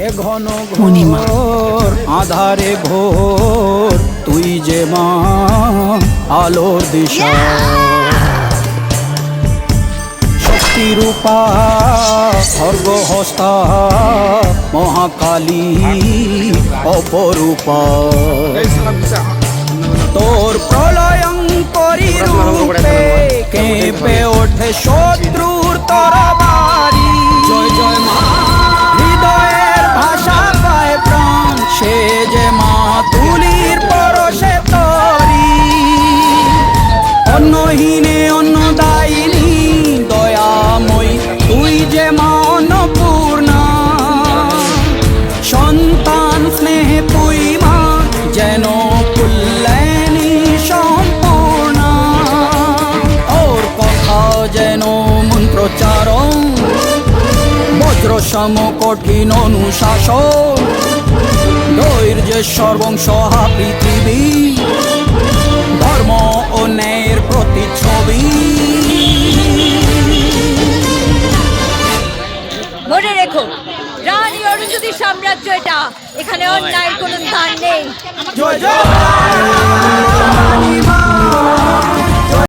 এ ঘন ঘোর আধারে ভোর তুই যে মা আলোর দিশা রূপা স্বর্গহস্তা মহাকালী অপরূপা তোর প্রলয়ঙ্করী রূপে কেঁপে ওঠে শত্রুর তরবারি জয় জয় মা হৃদয়ের ভাষা পায় প্রাণ সে যে মা তুলির পরশে তরি অন্নহীনে অন্নদায়িনী দয়াময়ী তুই যে মা অন্নপূর্ণা সন্তান স্নেহে তুই মা যেন কল্যাণী সম্পূর্ণা ওর কথা যেন মন্ত্রোচ্চারণ বজ্রসম কঠিন অনুশাসন ধৈর্যেশ্বর বংশহা পৃথিবী ধর্ম ও ন্যায়ের প্রতিচ্ছবি মনে রেখো রানী অরুন্ধতির সাম্রাজ্য এটা এখানে অন্যায়ের কোনো স্থান নেই জয় জয়